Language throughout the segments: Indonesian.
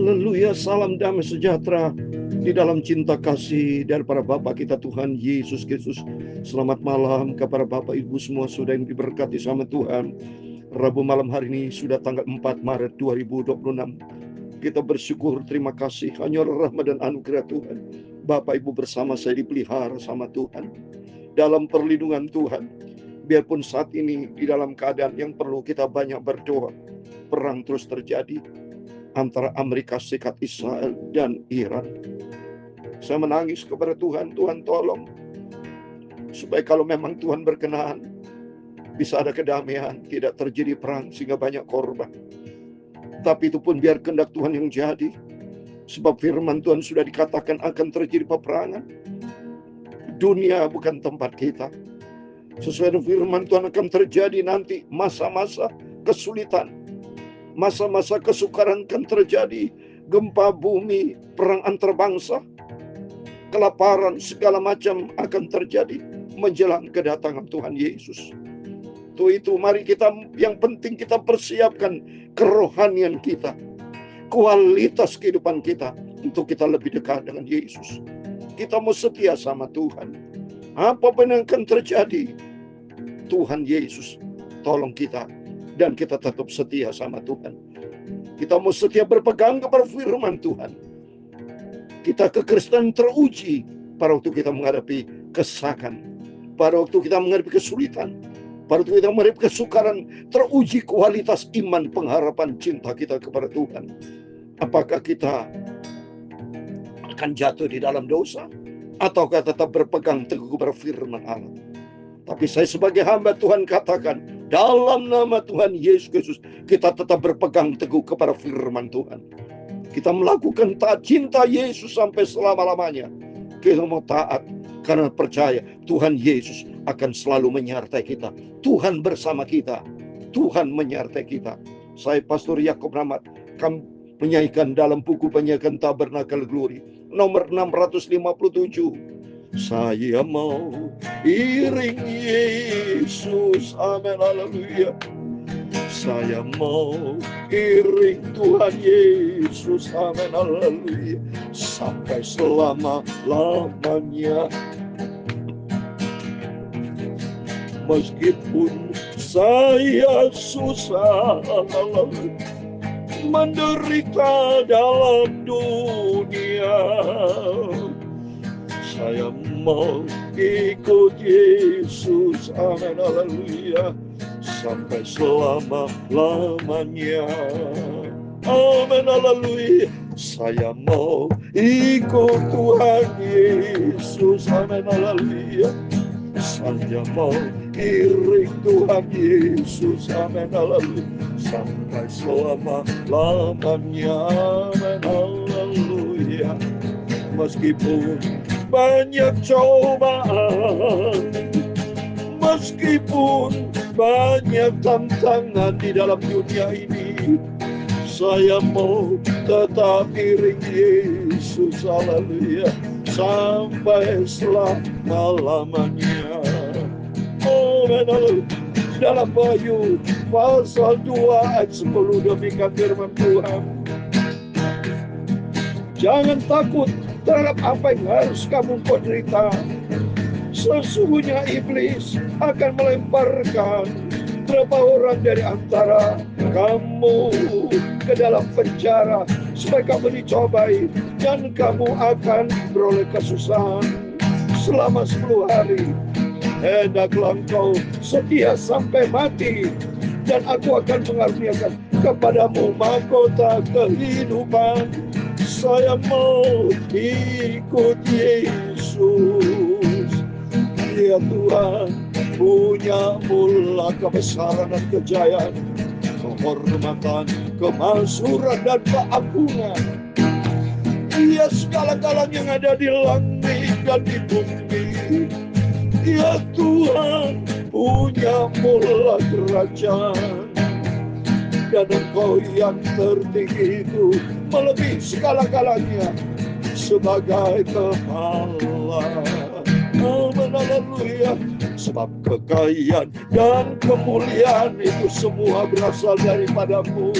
Haleluya, salam damai sejahtera di dalam cinta kasih daripada Bapa kita Tuhan Yesus Kristus. Selamat malam kepada Bapak Ibu semua sudah yang diberkati sama Tuhan. Rabu malam hari ini sudah tanggal 4 Maret 2026. Kita bersyukur, terima kasih, hanya rahmat dan anugerah Tuhan. Bapak Ibu bersama saya dipelihara sama Tuhan, dalam perlindungan Tuhan. Biarpun saat ini di dalam keadaan yang perlu kita banyak berdoa, perang terus terjadi antara Amerika Serikat, Israel, dan Iran. Saya menangis kepada Tuhan, Tuhan tolong, supaya kalau memang Tuhan berkenan, bisa ada kedamaian, tidak terjadi perang sehingga banyak korban. Tapi itu pun biar kehendak Tuhan yang jadi, sebab firman Tuhan sudah dikatakan akan terjadi peperangan. Dunia bukan tempat kita. Sesuai dengan firman Tuhan akan terjadi nanti masa-masa kesulitan, masa-masa kesukaran akan terjadi, gempa bumi, perang antar bangsa, kelaparan, segala macam akan terjadi menjelang kedatangan Tuhan Yesus. Itu mari kita, yang penting kita persiapkan kerohanian kita, kualitas kehidupan kita, untuk kita lebih dekat dengan Yesus. Kita mau setia sama Tuhan. Apapun yang akan terjadi, Tuhan Yesus tolong kita, dan kita tetap setia sama Tuhan. Kita mau setia berpegang kepada firman Tuhan. Kita kekristenan teruji pada waktu kita menghadapi kesakan, pada waktu kita menghadapi kesulitan, pada waktu kita menghadapi kesukaran. Teruji kualitas iman, pengharapan, cinta kita kepada Tuhan. Apakah kita akan jatuh di dalam dosa, ataukah tetap berpegang teguh kepada firman Allah? Tapi saya sebagai hamba Tuhan katakan, dalam nama Tuhan Yesus Kristus, kita tetap berpegang teguh kepada firman Tuhan. Kita melakukan taat cinta Yesus sampai selama-lamanya. Kita mau taat karena percaya Tuhan Yesus akan selalu menyertai kita. Tuhan bersama kita. Tuhan menyertai kita. Saya Pastor Yakob Rahmat, kami menyanyikan dalam buku penyanyian Tabernakel Glory nomor 657. Saya mau iring Yesus, amin, haleluya. Saya mau iring Tuhan Yesus, amin, haleluya, sampai selama-lamanya. Meskipun saya susah menderita dalam dunia, saya mau ikut Yesus, amin, haleluya, sampai selama-lamanya. Amin, haleluya. Saya mau ikut Tuhan Yesus, amin, haleluya. Saya mau iring Tuhan Yesus, amin, haleluya, sampai selama-lamanya. Amin, haleluya. Meskipun banyak cobaan, meskipun banyak tantangan di dalam dunia ini, saya mau tetap iring Yesus, haleluya, sampai selama-lamanya. Amin, haleluya. Dalam Wahyu pasal 2 ayat 10 demikian firman Tuhan. Jangan takut terhadap apa yang harus kamu derita. Sesungguhnya iblis akan melemparkan beberapa orang dari antara kamu ke dalam penjara supaya kamu dicobai, dan kamu akan beroleh kesusahan selama 10 hari. Hendaklah engkau setia sampai mati, dan aku akan mengaruniakan kepadamu mahkota kehidupan. Saya mau ikut Yesus. Ya Tuhan, punya mula kebesaran dan kejayaan, kehormatan, kemakmuran dan keagungan. Dia segala-galanya yang ada di langit dan di bumi. Ya Tuhan, punya mula kerajaan, dan Engkau yang tertinggi itu melebihi segala-galanya sebagai kepala. Amin, haleluya. Sebab kekayaan dan kemuliaan itu semua berasal daripadamu,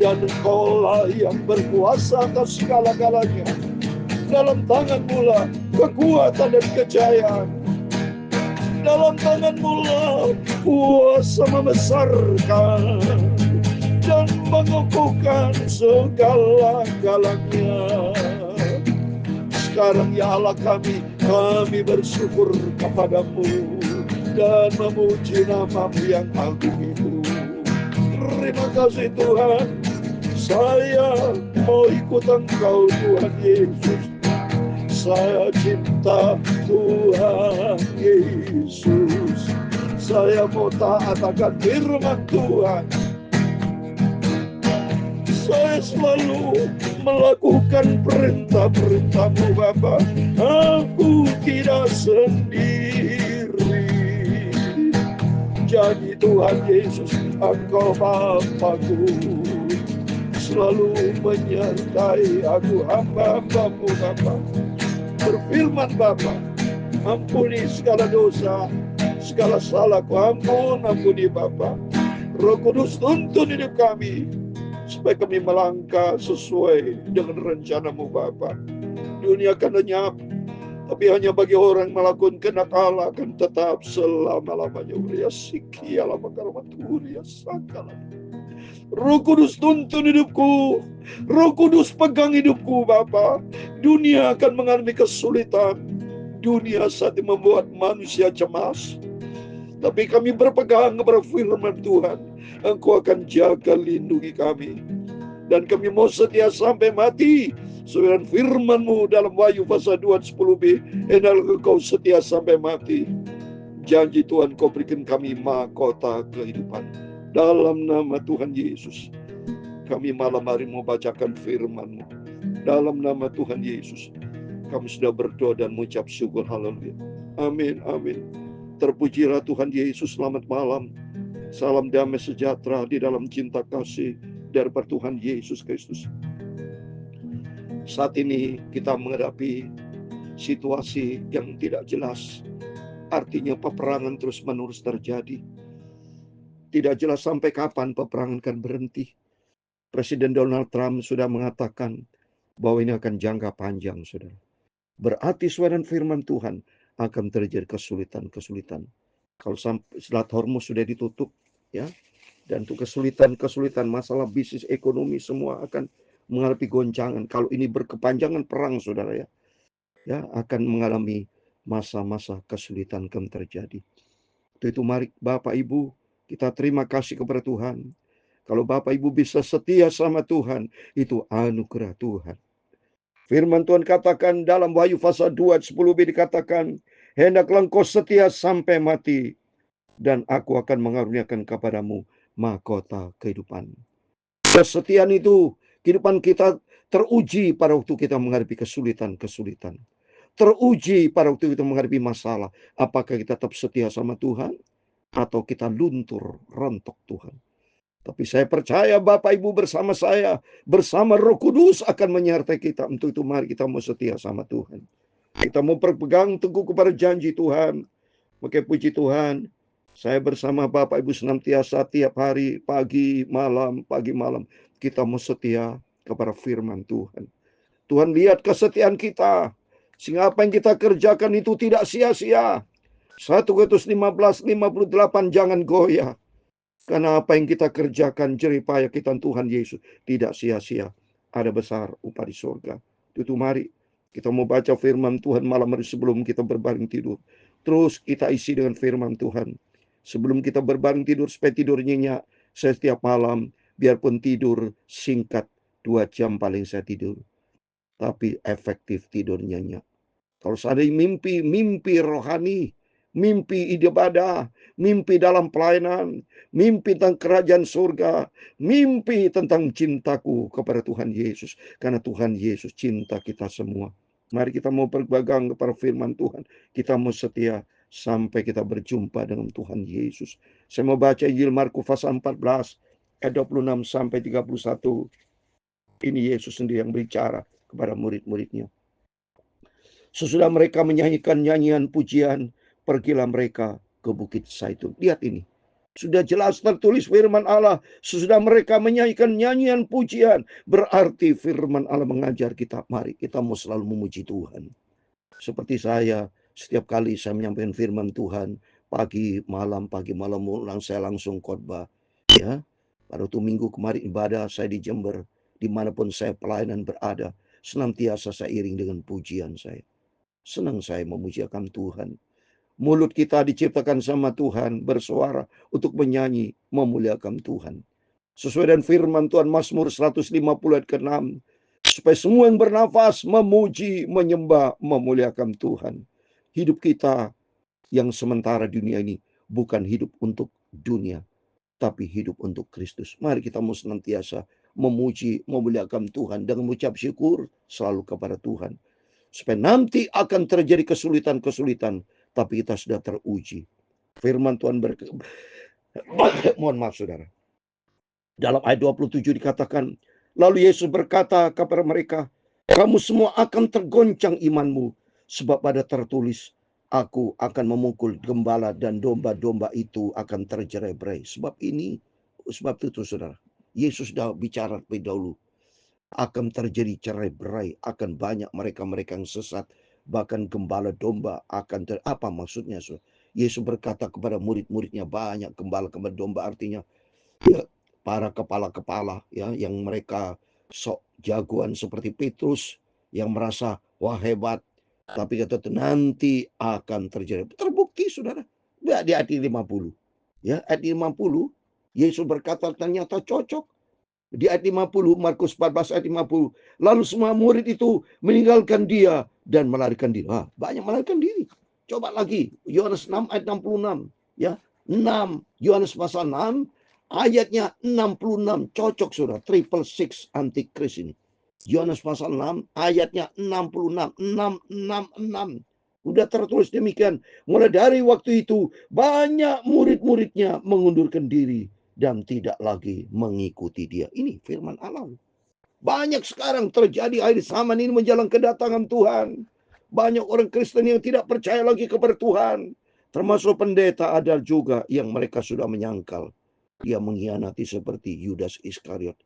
Dan Engkaulah yang berkuasa atas segala-galanya. Dalam tangan-Mu lah kekuatan dan kejayaan. Dalam tangan-Mu lah kuasa membesarkan dan mengukuhkan segala-galanya. Sekarang ya Allah kami bersyukur kepadamu dan memuji nama-Mu yang agung itu. Terima kasih Tuhan. Saya mau ikut Engkau Tuhan Yesus. Saya cinta Tuhan Yesus. Saya mau taat akan firman Tuhan. Saya selalu melakukan perintah-perintah-Mu Bapa. Aku tidak sendiri. Jadi Tuhan Yesus, Engkau Bapa-Ku, selalu menyertai aku, hamba-Hamba-Mu Bapa. Berfirman Bapa, ampuni segala dosa, segala salahku, ampuni Bapa. Roh Kudus tuntun hidup kami, supaya kami melangkah sesuai dengan rencana-Mu Bapa. Dunia akan lenyap, tapi hanya bagi orang melakukan kehendak Allah akan tetap selama-lamanya. Uriya siki ala makaramatu uriya sakala. Roh Kudus tuntun hidupku. Roh Kudus pegang hidupku Bapa. Dunia akan mengalami kesulitan. Dunia saat ini membuat manusia cemas. Tapi kami berpegang kepada firman Tuhan. Engkau akan jaga lindungi kami. Dan kami mau setia sampai mati. Sesuai firman-Mu dalam Wahyu pasal 2 ayat 10b. Hendaklah Engkau setia sampai mati. Janji Tuhan Kau berikan kami mahkota kehidupan. Dalam nama Tuhan Yesus, kami malam hari mau bacakan firman-Mu. Dalam nama Tuhan Yesus, kami sudah berdoa dan mengucap syukur. Haleluya. Amin, amin. Terpujilah Tuhan Yesus. Selamat malam. Salam damai sejahtera di dalam cinta kasih dari Tuhan Yesus Kristus. Saat ini kita menghadapi situasi yang tidak jelas. Artinya peperangan terus-menerus terjadi. Tidak jelas sampai kapan peperangan akan berhenti. Presiden Donald Trump sudah mengatakan bahwa ini akan jangka panjang, saudara. Berarti sesuai dengan firman Tuhan akan terjadi kesulitan-kesulitan. Kalau Selat Hormuz sudah ditutup, ya, dan itu kesulitan-kesulitan masalah bisnis, ekonomi semua akan mengalami goncangan. Kalau ini berkepanjangan perang, saudara, ya akan mengalami masa-masa kesulitan akan terjadi. Itu mari Bapak Ibu kita terima kasih kepada Tuhan. Kalau Bapak Ibu bisa setia sama Tuhan, itu anugerah Tuhan. Firman Tuhan katakan dalam Wahyu pasal 2 ayat 10b dikatakan, hendaklah engkau setia sampai mati, dan aku akan mengaruniakan kepadamu mahkota kehidupan. Kesetiaan itu, kehidupan kita teruji pada waktu kita menghadapi kesulitan-kesulitan. Teruji pada waktu kita menghadapi masalah. Apakah kita tetap setia sama Tuhan? Atau kita luntur, rontok Tuhan. Tapi saya percaya Bapak Ibu bersama saya, bersama Roh Kudus akan menyertai kita. Untuk itu mari kita mau setia sama Tuhan. Kita mau berpegang teguh kepada janji Tuhan. Oke, puji Tuhan. Saya bersama Bapak Ibu senantiasa tiap hari, pagi, malam. Kita mau setia kepada firman Tuhan. Tuhan lihat kesetiaan kita. Sehingga apa yang kita kerjakan itu tidak sia-sia. 1 Korintus 15:58 jangan goyah. Karena apa yang kita kerjakan jerih payah kita Tuhan Yesus tidak sia-sia. Ada besar upah di surga. Itu mari kita mau baca firman Tuhan malam hari sebelum kita berbaring tidur. Terus kita isi dengan firman Tuhan. Sebelum kita berbaring tidur supaya tidur nyenyak setiap malam. Biarpun tidur singkat 2 jam paling saya tidur. Tapi efektif tidur nyenyak. Kalau ada mimpi rohani, mimpi ibadah, mimpi dalam pelayanan, mimpi tentang kerajaan surga, mimpi tentang cintaku kepada Tuhan Yesus. Karena Tuhan Yesus cinta kita semua. Mari kita mau berpegang kepada firman Tuhan. Kita mau setia sampai kita berjumpa dengan Tuhan Yesus. Saya mau baca Injil Markus pasal 14 ayat 26 sampai 31. Ini Yesus sendiri yang berbicara kepada murid-muridnya. Sesudah mereka menyanyikan nyanyian pujian, pergilah mereka ke Bukit Zaitun. Lihat ini. Sudah jelas tertulis firman Allah. Sesudah mereka menyanyikan nyanyian pujian. Berarti firman Allah mengajar kita. Mari kita mau selalu memuji Tuhan. Seperti saya, setiap kali saya menyampaikan firman Tuhan. Pagi malam ulang saya langsung khotbah. Ya, pada waktu minggu kemarin ibadah saya di Jember. Dimanapun saya pelayanan berada. Senantiasa saya iring dengan pujian saya. Senang saya memujiakan Tuhan. Mulut kita diciptakan sama Tuhan bersuara untuk menyanyi, memuliakan Tuhan. Sesuai dengan firman Tuhan Mazmur 150 ayat ke-6. Supaya semua yang bernafas memuji, menyembah, memuliakan Tuhan. Hidup kita yang sementara dunia ini bukan hidup untuk dunia, tapi hidup untuk Kristus. Mari kita mau senantiasa memuji, memuliakan Tuhan dengan mengucap syukur selalu kepada Tuhan. Supaya nanti akan terjadi kesulitan-kesulitan, tapi kita sudah teruji. Firman Tuhan mohon maaf saudara. Dalam ayat 27 dikatakan, lalu Yesus berkata kepada mereka, kamu semua akan tergoncang imanmu, sebab ada tertulis, aku akan memukul gembala dan domba-domba itu akan tercerai-berai. Sebab itu saudara, Yesus sudah bicara lebih dahulu. Akan terjadi cerai-berai, akan banyak mereka-mereka yang sesat, bahkan gembala domba akan apa maksudnya? Yesus berkata kepada murid-muridnya, banyak gembala-gembala domba, artinya ya, para kepala-kepala ya yang mereka sok jagoan seperti Petrus yang merasa wah hebat, tapi kata nanti akan terjadi. Terbukti saudara. Ya, di ayat 50. Ya, ayat 50 Yesus berkata ternyata cocok. Di ayat 50, Markus 14 ayat 50. Lalu semua murid itu meninggalkan dia dan melarikan diri. Banyak melarikan diri. Coba lagi, Yohanes 6 ayat 66. Ya, 6, Yohanes pasal 6, ayatnya 66. Cocok saudara, 666 antikris ini. Yohanes pasal 6, ayatnya 66. 666. Udah tertulis demikian. Mulai dari waktu itu, banyak murid-muridnya mengundurkan diri dan tidak lagi mengikuti dia. Ini firman Allah. Banyak sekarang terjadi akhir zaman ini menjelang kedatangan Tuhan. Banyak orang Kristen yang tidak percaya lagi kepada Tuhan. Termasuk pendeta ada juga yang mereka sudah menyangkal. Dia mengkhianati seperti Yudas Iskariot.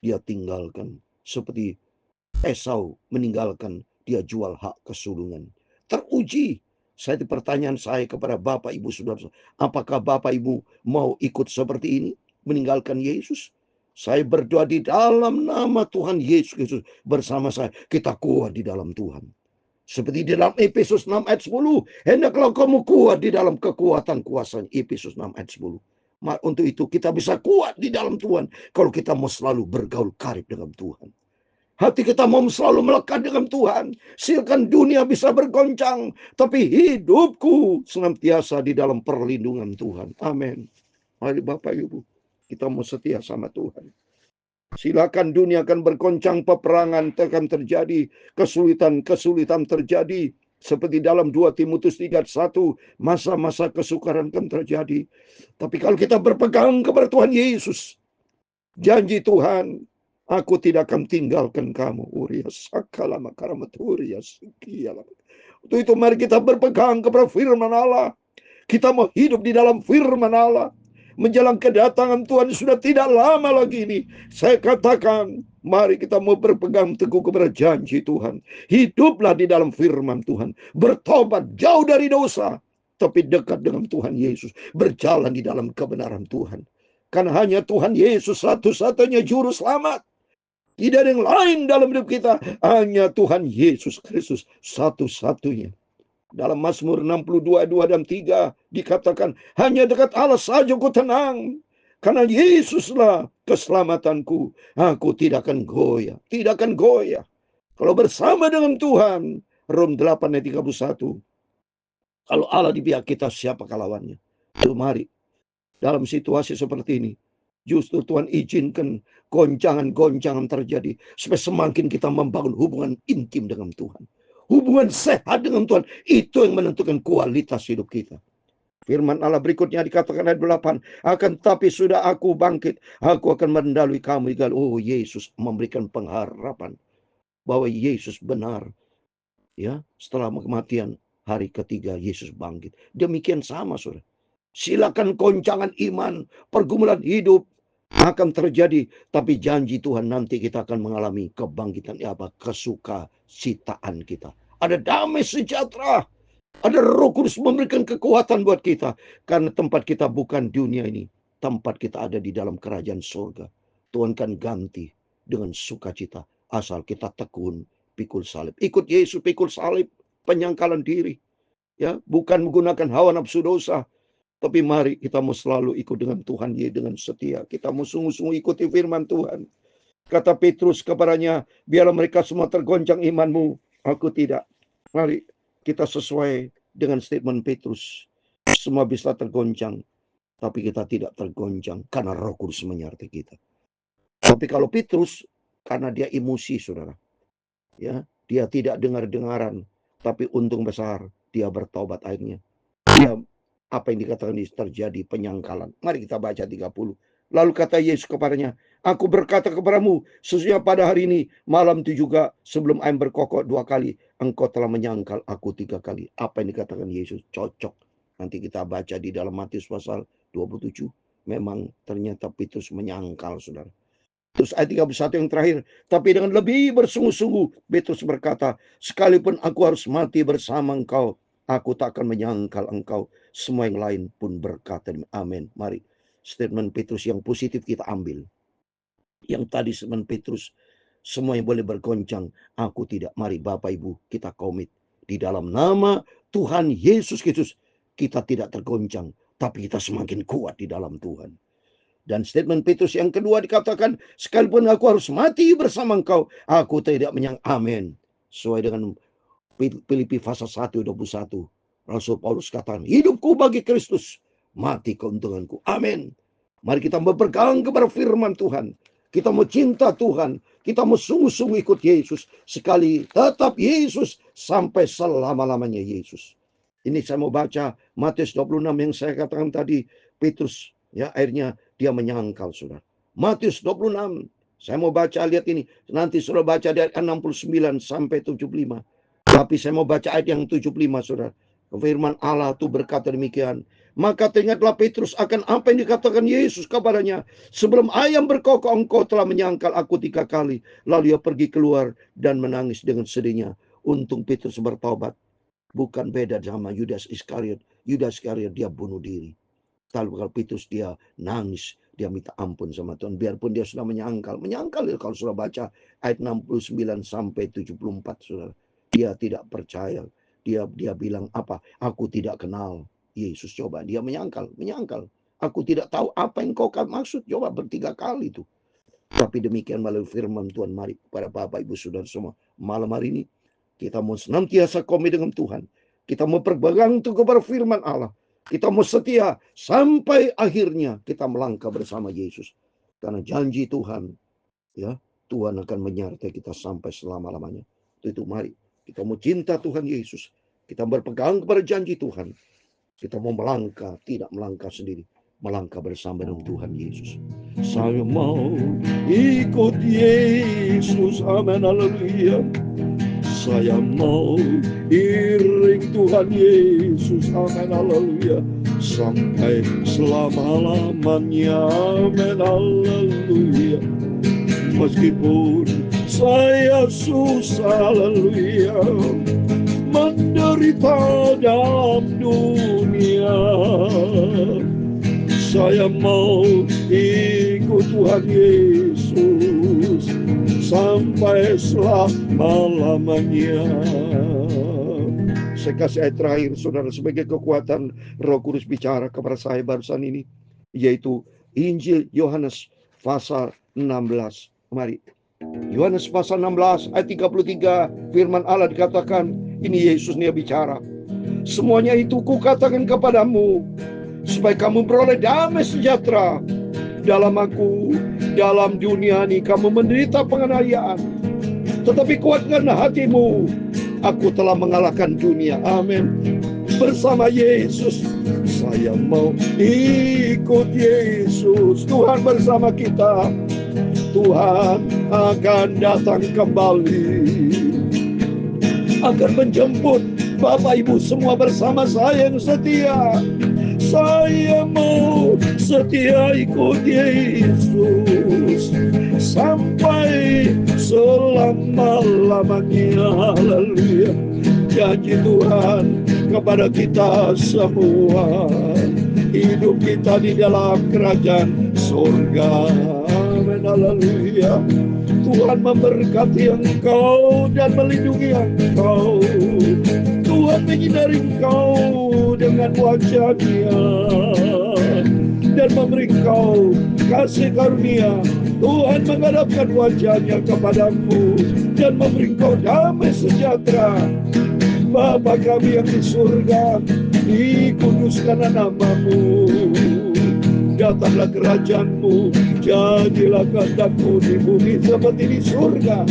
Dia tinggalkan seperti Esau meninggalkan, dia jual hak kesulungan. Teruji. Pertanyaan saya kepada Bapak Ibu Saudara, apakah Bapak Ibu mau ikut seperti ini? Meninggalkan Yesus? Saya berdoa di dalam nama Tuhan Yesus Kristus bersama saya. Kita kuat di dalam Tuhan. Seperti di dalam Efesus 6 ayat 10. Hendaklah kamu kuat di dalam kekuatan kuasa. Efesus 6 ayat 10. Untuk itu kita bisa kuat di dalam Tuhan. Kalau kita mau selalu bergaul karib dengan Tuhan. Hati kita mau selalu melekat dengan Tuhan. Silakan dunia bisa bergoncang. Tapi hidupku senantiasa di dalam perlindungan Tuhan. Amin. Mari Bapak Ibu, kita mau setia sama Tuhan. Silakan dunia akan bergoncang, peperangan akan terjadi. Kesulitan terjadi. Seperti dalam 2 Timotius 3:1. Masa-masa kesukaran akan terjadi. Tapi kalau kita berpegang kepada Tuhan Yesus. Janji Tuhan. Aku tidak akan tinggalkan kamu. Untuk itu mari kita berpegang kepada firman Allah. Kita mau hidup di dalam firman Allah. Menjelang kedatangan Tuhan sudah tidak lama lagi ini. Saya katakan, mari kita mau berpegang teguh kepada janji Tuhan. Hiduplah di dalam firman Tuhan. Bertobat jauh dari dosa. Tapi dekat dengan Tuhan Yesus. Berjalan di dalam kebenaran Tuhan. Karena hanya Tuhan Yesus satu-satunya juru selamat. Tidak ada yang lain dalam hidup kita. Hanya Tuhan Yesus Kristus satu-satunya. Dalam Mazmur 62, 2 dan 3 dikatakan, hanya dekat Allah saja ku tenang. Karena Yesuslah keselamatanku. Aku tidak akan goyah. Tidak akan goyah. Kalau bersama dengan Tuhan. Rom 8 ayat 31. Kalau Allah di pihak kita, siapakah lawannya? Mari. Dalam situasi seperti ini. Justru Tuhan izinkan goncangan-goncangan terjadi. Supaya semakin kita membangun hubungan intim dengan Tuhan. Hubungan sehat dengan Tuhan. Itu yang menentukan kualitas hidup kita. Firman Allah berikutnya dikatakan ayat 8. Akan tapi sudah aku bangkit. Aku akan mendalui kamu. Oh, Yesus memberikan pengharapan. Bahwa Yesus benar. Ya, setelah kematian hari ketiga Yesus bangkit. Demikian sama saudara. Silakan goncangan iman, pergumulan hidup akan terjadi, tapi janji Tuhan nanti kita akan mengalami kebangkitan kesukacitaaan kita. Ada damai sejahtera, ada Roh Kudus memberikan kekuatan buat kita, karena tempat kita bukan dunia ini, tempat kita ada di dalam kerajaan surga. Tuhan kan ganti dengan sukacita asal kita tekun pikul salib. Ikut Yesus pikul salib, penyangkalan diri, ya, bukan menggunakan hawa nafsu dosa. Tapi mari kita mau selalu ikut dengan Tuhan dengan setia. Kita mau sungguh-sungguh ikuti firman Tuhan. Kata Petrus kepadanya, biarlah mereka semua tergoncang imanmu, aku tidak. Mari kita sesuai dengan statement Petrus. Semua bisa tergoncang, tapi kita tidak tergoncang karena Roh Kudus menyertai kita. Tapi kalau Petrus, karena dia emosi, saudara, ya, dia tidak dengar-dengaran, tapi untung besar dia bertobat akhirnya. Dia, apa yang dikatakan terjadi, penyangkalan. Mari kita baca 30. Lalu kata Yesus kepadanya, aku berkata kepadamu, sesungguhnya pada hari ini, malam itu juga, sebelum ayam berkokok 2 kali, engkau telah menyangkal aku 3 kali. Apa yang dikatakan Yesus cocok. Nanti kita baca di dalam Matius pasal 27. Memang ternyata Petrus menyangkal, saudara. Terus ayat 31 yang terakhir, tapi dengan lebih bersungguh-sungguh, Petrus berkata, sekalipun aku harus mati bersama engkau, aku tak akan menyangkal engkau. Semua yang lain pun berkata, amin. Mari, statement Petrus yang positif kita ambil. Yang tadi statement Petrus, semua yang boleh bergoncang, aku tidak. Mari Bapak Ibu, kita komit. Di dalam nama Tuhan Yesus Kristus, kita tidak tergoncang, tapi kita semakin kuat di dalam Tuhan. Dan statement Petrus yang kedua dikatakan, sekalipun aku harus mati bersama engkau, aku tidak amin. Sesuai dengan Filipi pasal 1:21. Rasul Paulus katakan, hidupku bagi Kristus, mati keuntunganku. Amin. Mari kita berpegang kepada firman Tuhan. Kita mau cinta Tuhan. Kita mau sungguh-sungguh ikut Yesus. Sekali tetap Yesus sampai selama-lamanya Yesus. Ini saya mau baca Matius 26 yang saya katakan tadi. Petrus, ya, akhirnya dia menyangkal, saudara. Matius 26. Saya mau baca, lihat ini. Nanti saudara baca dari 69 sampai 75. Tapi saya mau baca ayat yang 75, saudara. Firman Allah itu berkata demikian. Maka teringatlah Petrus akan apa yang dikatakan Yesus kepadanya. Sebelum ayam berkokok engkau telah menyangkal aku 3 kali. Lalu dia pergi keluar dan menangis dengan sedihnya. Untung Petrus bertobat. Bukan beda sama Yudas Iskariot. Yudas Iskariot dia bunuh diri. Kalau Petrus dia nangis, dia minta ampun sama Tuhan. Biarpun dia sudah menyangkal ya, kalau sudah baca ayat 69 sampai 74, saudara. Dia tidak percaya. Dia bilang apa? Aku tidak kenal Yesus. Coba dia menyangkal. Aku tidak tahu apa yang kau maksud. Coba 3 kali itu. Tapi demikian melalui firman Tuhan. Mari para Bapak Ibu Saudara semua, malam hari ini kita mau senantiasa komit dengan Tuhan. Kita mau berpegang kepada firman Allah. Kita mau setia sampai akhirnya kita melangkah bersama Yesus. Karena janji Tuhan, ya, Tuhan akan menyertai kita sampai selama-lamanya. Itu mari kita mau cinta Tuhan Yesus. Kita berpegang kepada janji Tuhan. Kita mau melangkah, tidak melangkah sendiri. Melangkah bersama dengan Tuhan Yesus. Saya mau ikut Yesus. Amin, haleluya. Saya mau iring Tuhan Yesus, amin, haleluya, sampai selama-lamanya, amin, haleluya. Meskipun saya susah, haleluya, menderita dalam dunia, saya mau ikut Tuhan Yesus sampai selama-lamanya. Saya kasih ayat terakhir, saudara, sebagai kekuatan Roh Kudus bicara kepada saya barusan ini, yaitu Injil Yohanes pasal 16. Mari, Yohanes pasal 16 ayat 33, firman Allah dikatakan, ini Yesus nih bicara. Semuanya itu kukatakan kepadamu, supaya kamu beroleh damai sejahtera. Dalam aku, dalam dunia ini kamu menderita penganiayaan, tetapi kuatkanlah hatimu, aku telah mengalahkan dunia. Amin. Bersama Yesus, saya mau ikut Yesus. Tuhan bersama kita. Tuhan akan datang kembali, akan menjemput Bapak Ibu semua bersama saya yang setia. Saya mau setia ikut Yesus sampai selama-lamanya. Haleluya. Janji Tuhan kepada kita semua, hidup kita di dalam kerajaan surga. Amin. Haleluya. Tuhan memberkati engkau dan melindungi engkau. Tuhan menyinari engkau dengan wajah-Nya dan memberi engkau kasih karunia. Tuhan menghadapkan wajah-Nya kepadamu dan memberi engkau damai sejahtera. Bapa kami yang di surga, dikuduskanlah namamu. Datanglah kerajaan-Mu, jadilah kehendak-Mu di bumi seperti di surga.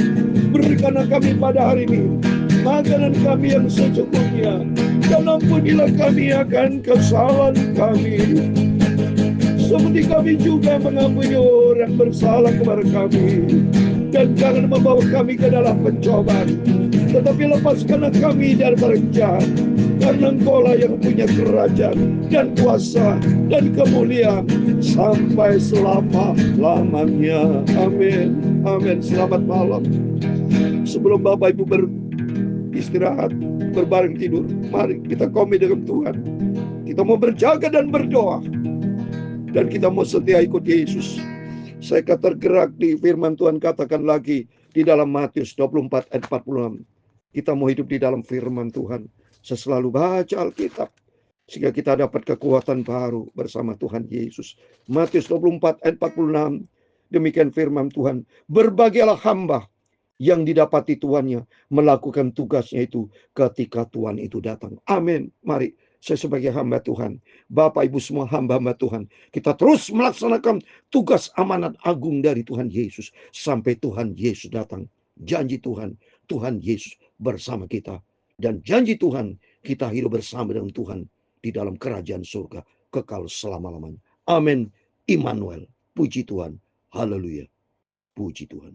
Berikanlah kami pada hari ini makanan kami yang secukupnya, dan ampunilah kami akan kesalahan kami, seperti kami juga mengampuni orang bersalah kepada kami. Dan jangan membawa kami ke dalam pencobaan, tetapi lepaskanlah kami dari jahat. Karena Engkau-lah yang punya kerajaan dan kuasa dan kemuliaan sampai selama-lamanya. Amin. Amin. Selamat malam. Sebelum Bapak Ibu beristirahat, berbaring tidur, mari kita komit dengan Tuhan. Kita mau berjaga dan berdoa, dan kita mau setia ikut Yesus. Saya tergerak di firman Tuhan, katakan lagi di dalam Matius 24 ayat 46. Kita mau hidup di dalam firman Tuhan. Saya selalu baca Alkitab sehingga kita dapat kekuatan baru bersama Tuhan Yesus. Matius 24 ayat 46. Demikian firman Tuhan. Berbahagialah hamba yang didapati tuannya melakukan tugasnya itu ketika Tuhan itu datang. Amin. Mari, saya sebagai hamba Tuhan, Bapak Ibu semua hamba-hamba Tuhan, kita terus melaksanakan tugas amanat agung dari Tuhan Yesus sampai Tuhan Yesus datang. Janji Tuhan, Tuhan Yesus bersama kita. Dan janji Tuhan, kita hidup bersama dengan Tuhan di dalam kerajaan surga kekal selama-lamanya. Amin. Immanuel. Puji Tuhan. Haleluya. Puji Tuhan.